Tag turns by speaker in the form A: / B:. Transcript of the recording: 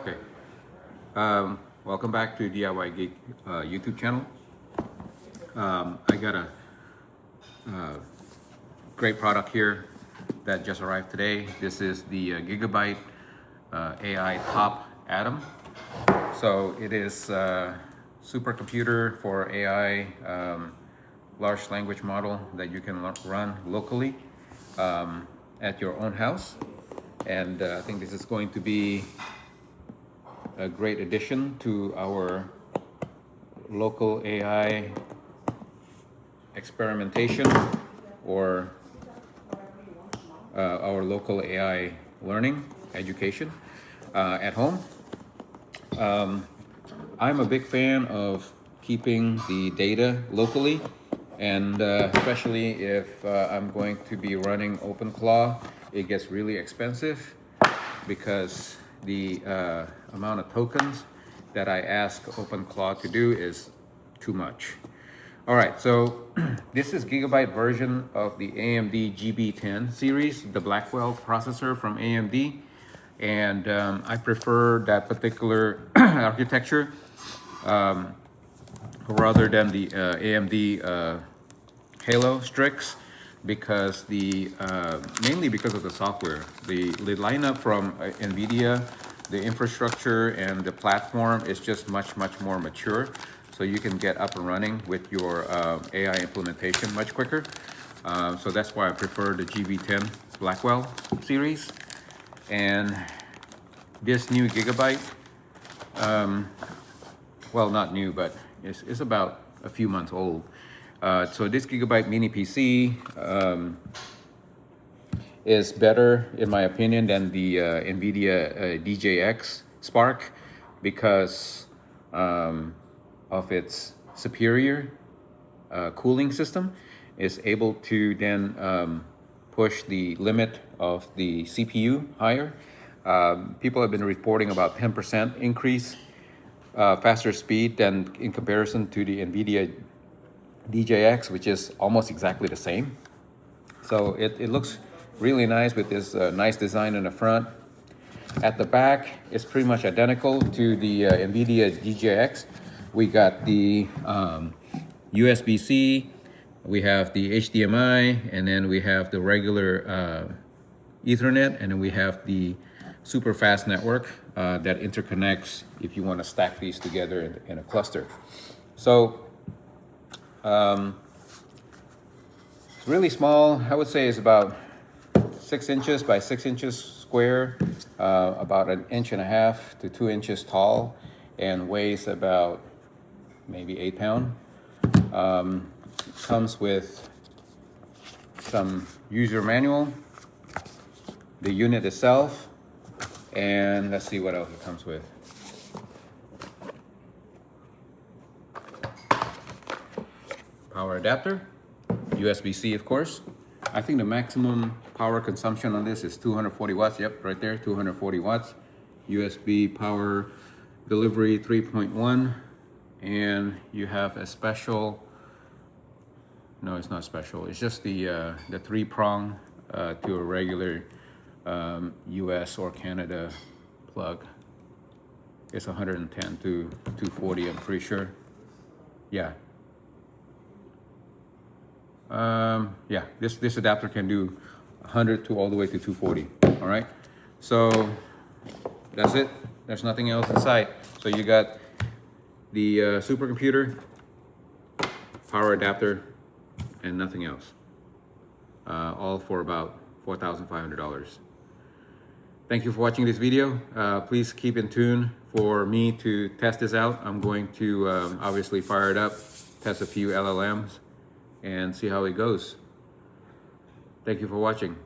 A: Okay. Welcome back to DIY Geek YouTube channel. I got a great product here that just arrived today. This is the Gigabyte AI Top Atom. So it is a supercomputer for AI, large language model that you can run locally at your own house. And I think this is going to be a great addition to our local AI experimentation or our local AI learning education at home. I'm a big fan of keeping the data locally, and especially if I'm going to be running OpenClaw, it gets really expensive because the amount of tokens that I ask OpenClaw to do is too much. All right, so this is Gigabyte version of the AMD GB10 series, the Blackwell processor from AMD. And I prefer that particular architecture rather than the AMD Halo Strix, because mainly because of the software. The lineup from Nvidia, the infrastructure and the platform is just much more mature, so you can get up and running with your AI implementation much quicker. So that's why I prefer the GB10 Blackwell series. And this new Gigabyte, well, not new, but it's about a few months old. So this Gigabyte mini PC is better, in my opinion, than the Nvidia DGX Spark because of its superior cooling system. Is able to then push the limit of the CPU higher. People have been reporting about 10% increase faster speed than in comparison to the Nvidia DGX, which is almost exactly the same. So it looks really nice with this nice design in the front. At the back, it's pretty much identical to the Nvidia DGX. We got the USB-C, we have the HDMI, and then we have the regular Ethernet, and then we have the super fast network that interconnects if you want to stack these together in a cluster. So it's really small. I would say it's about 6 inches by 6 inches square, about 1.5 inches to 2 inches tall, and weighs about maybe 8 pounds. Comes with some user manual, the unit itself, and let's see what else it comes with. Power adapter, USB-C, of course. I think the maximum power consumption on this is 240 watts. Yep, right there, 240 watts. USB power delivery 3.1, and you have a special, no, it's not special. It's just the 3-prong to a regular US or Canada plug. It's 110 to 240, I'm pretty sure. Yeah. Yeah, this adapter can do 100 to all the way to 240. All right, so that's it. There's nothing else inside. So you got the supercomputer, power adapter, and nothing else. All for about $4,500. Thank you for watching this video. Please keep in tune for me to test this out. I'm going to obviously fire it up, test a few LLMs, and see how it goes. Thank you for watching.